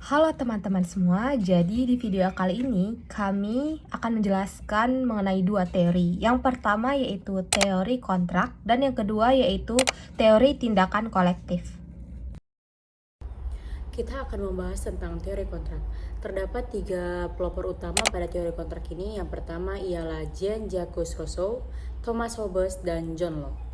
Halo teman-teman semua, jadi di video kali ini kami akan menjelaskan mengenai dua teori. Yang pertama yaitu teori kontrak dan yang kedua yaitu teori tindakan kolektif. Kita akan membahas tentang teori kontrak. Terdapat 3 pelopor utama pada teori kontrak ini. Yang pertama ialah Jean-Jacques Rousseau, Thomas Hobbes, dan John Locke.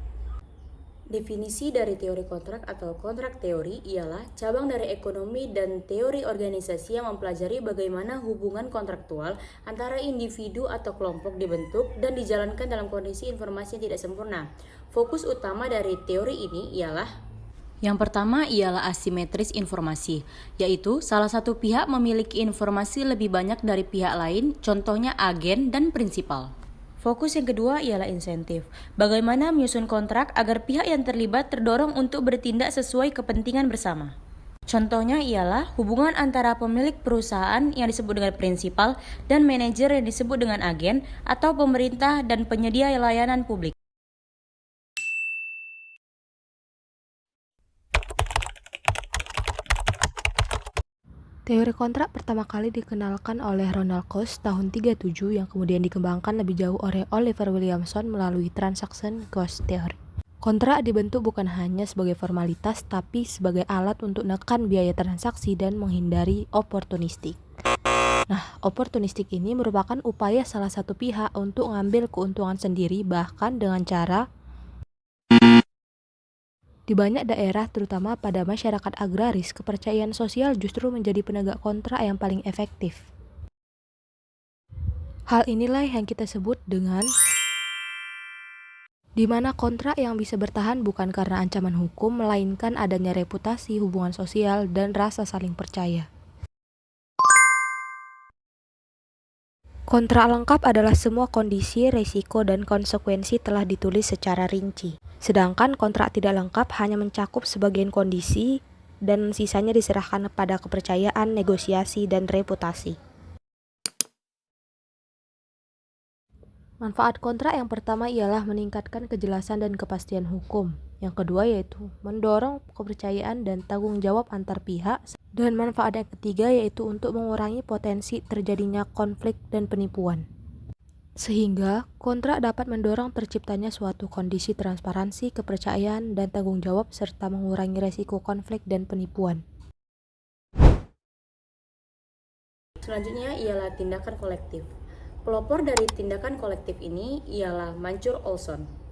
Definisi dari teori kontrak atau kontrak teori ialah cabang dari ekonomi dan teori organisasi yang mempelajari bagaimana hubungan kontraktual antara individu atau kelompok dibentuk dan dijalankan dalam kondisi informasi yang tidak sempurna. Fokus utama dari teori ini ialah yang pertama ialah asimetris informasi, yaitu salah satu pihak memiliki informasi lebih banyak dari pihak lain, contohnya agen dan prinsipal. Fokus yang kedua ialah insentif. Bagaimana menyusun kontrak agar pihak yang terlibat terdorong untuk bertindak sesuai kepentingan bersama. Contohnya ialah hubungan antara pemilik perusahaan yang disebut dengan prinsipal dan manajer yang disebut dengan agen atau pemerintah dan penyedia layanan publik. Teori kontrak pertama kali dikenalkan oleh Ronald Coase tahun 37 yang kemudian dikembangkan lebih jauh oleh Oliver Williamson melalui Transaction Cost Theory. Kontrak dibentuk bukan hanya sebagai formalitas tapi sebagai alat untuk menekan biaya transaksi dan menghindari oportunistik. Nah, oportunistik ini merupakan upaya salah satu pihak untuk mengambil keuntungan sendiri bahkan dengan cara di banyak daerah, terutama pada masyarakat agraris, kepercayaan sosial justru menjadi penegak kontrak yang paling efektif. Hal inilah yang kita sebut dengan di mana kontrak yang bisa bertahan bukan karena ancaman hukum, melainkan adanya reputasi, hubungan sosial, dan rasa saling percaya. Kontrak lengkap adalah semua kondisi, risiko, dan konsekuensi telah ditulis secara rinci. Sedangkan kontrak tidak lengkap hanya mencakup sebagian kondisi dan sisanya diserahkan pada kepercayaan, negosiasi, dan reputasi. Manfaat kontrak yang pertama ialah meningkatkan kejelasan dan kepastian hukum. Yang kedua yaitu mendorong kepercayaan dan tanggung jawab antar pihak. Dan manfaat yang ketiga yaitu untuk mengurangi potensi terjadinya konflik dan penipuan. Sehingga kontrak dapat mendorong terciptanya suatu kondisi transparansi, kepercayaan, dan tanggung jawab serta mengurangi resiko konflik dan penipuan. Selanjutnya ialah tindakan kolektif. Pelopor dari tindakan kolektif ini ialah Mancur Olson.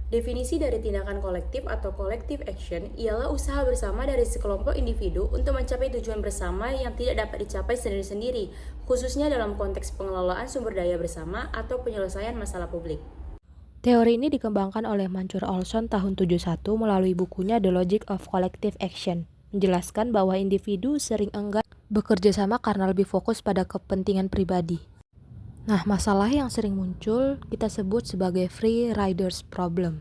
Definisi dari tindakan kolektif atau collective action ialah usaha bersama dari sekelompok individu untuk mencapai tujuan bersama yang tidak dapat dicapai sendiri-sendiri, khususnya dalam konteks pengelolaan sumber daya bersama atau penyelesaian masalah publik. Teori ini dikembangkan oleh Mancur Olson tahun 71 melalui bukunya The Logic of Collective Action, menjelaskan bahwa individu sering enggan bekerja sama karena lebih fokus pada kepentingan pribadi. Nah, masalah yang sering muncul kita sebut sebagai free riders problem,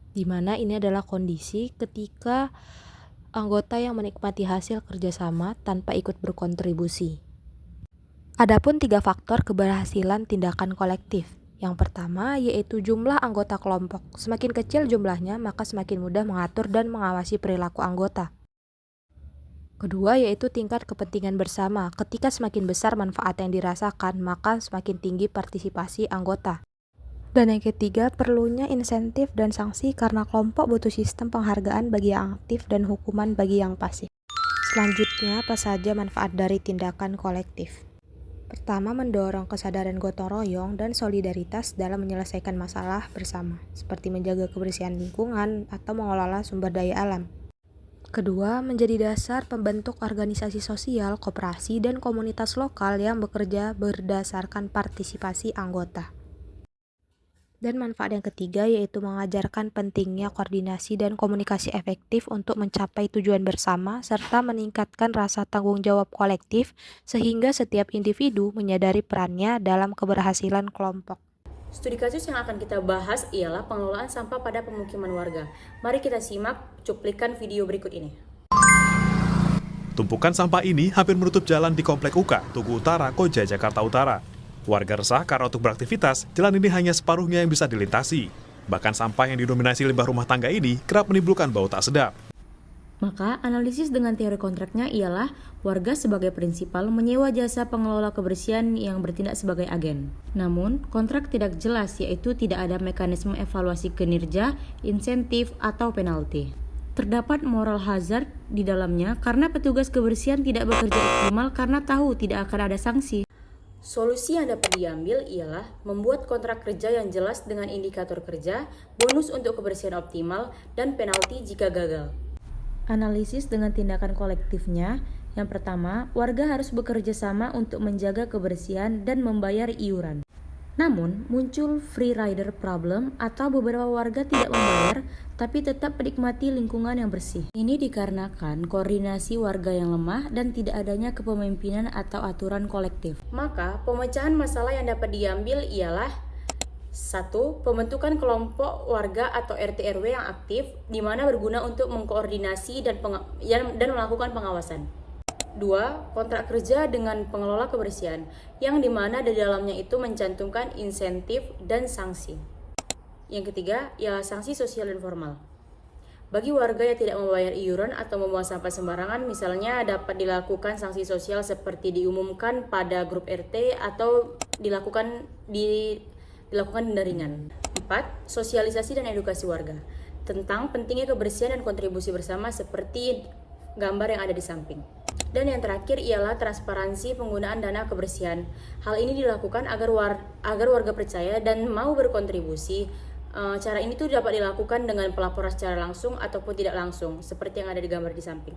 di mana ini adalah kondisi ketika anggota yang menikmati hasil kerjasama tanpa ikut berkontribusi. Adapun 3 faktor keberhasilan tindakan kolektif. Yang pertama yaitu jumlah anggota kelompok. Semakin kecil jumlahnya, maka semakin mudah mengatur dan mengawasi perilaku anggota. Kedua yaitu tingkat kepentingan bersama. Ketika semakin besar manfaat yang dirasakan, maka semakin tinggi partisipasi anggota. Dan yang ketiga, perlunya insentif dan sanksi karena kelompok butuh sistem penghargaan bagi yang aktif dan hukuman bagi yang pasif. Selanjutnya, apa saja manfaat dari tindakan kolektif? Pertama, mendorong kesadaran gotong royong dan solidaritas dalam menyelesaikan masalah bersama, seperti menjaga kebersihan lingkungan atau mengelola sumber daya alam. Kedua, menjadi dasar pembentuk organisasi sosial, koperasi, dan komunitas lokal yang bekerja berdasarkan partisipasi anggota. Dan manfaat yang ketiga yaitu mengajarkan pentingnya koordinasi dan komunikasi efektif untuk mencapai tujuan bersama serta meningkatkan rasa tanggung jawab kolektif sehingga setiap individu menyadari perannya dalam keberhasilan kelompok. Studi kasus yang akan kita bahas ialah pengelolaan sampah pada pemukiman warga. Mari kita simak cuplikan video berikut ini. Tumpukan sampah ini hampir menutup jalan di Komplek UKA, Tugu Utara, Koja, Jakarta Utara. Warga resah karena untuk beraktivitas, jalan ini hanya separuhnya yang bisa dilintasi. Bahkan sampah yang didominasi limbah rumah tangga ini kerap menimbulkan bau tak sedap. Maka, analisis dengan teori kontraknya ialah warga sebagai prinsipal menyewa jasa pengelola kebersihan yang bertindak sebagai agen. Namun, kontrak tidak jelas, yaitu tidak ada mekanisme evaluasi kinerja, insentif, atau penalti. Terdapat moral hazard di dalamnya karena petugas kebersihan tidak bekerja optimal karena tahu tidak akan ada sanksi. Solusi yang dapat diambil ialah membuat kontrak kerja yang jelas dengan indikator kerja, bonus untuk kebersihan optimal, dan penalti jika gagal. Analisis dengan tindakan kolektifnya. Yang pertama, warga harus bekerja sama untuk menjaga kebersihan dan membayar iuran. Namun, muncul free rider problem atau beberapa warga tidak membayar tapi tetap menikmati lingkungan yang bersih. Ini dikarenakan koordinasi warga yang lemah dan tidak adanya kepemimpinan atau aturan kolektif. Maka, pemecahan masalah yang dapat diambil ialah 1. Pembentukan kelompok warga atau RT/RW yang aktif, di mana berguna untuk mengkoordinasi dan melakukan pengawasan. 2. Kontrak kerja dengan pengelola kebersihan, yang di mana di dalamnya itu mencantumkan insentif dan sanksi. Yang ketiga, ialah sanksi sosial dan formal. Bagi warga yang tidak membayar iuran atau membuang sampah sembarangan, misalnya dapat dilakukan sanksi sosial seperti diumumkan pada grup RT atau dilakukan denda ringan. 4. Sosialisasi dan edukasi warga tentang pentingnya kebersihan dan kontribusi bersama seperti gambar yang ada di samping. Dan yang terakhir ialah transparansi penggunaan dana kebersihan. Hal ini dilakukan agar warga percaya dan mau berkontribusi. Cara ini tuh dapat dilakukan dengan pelaporan secara langsung ataupun tidak langsung, seperti yang ada di gambar di samping.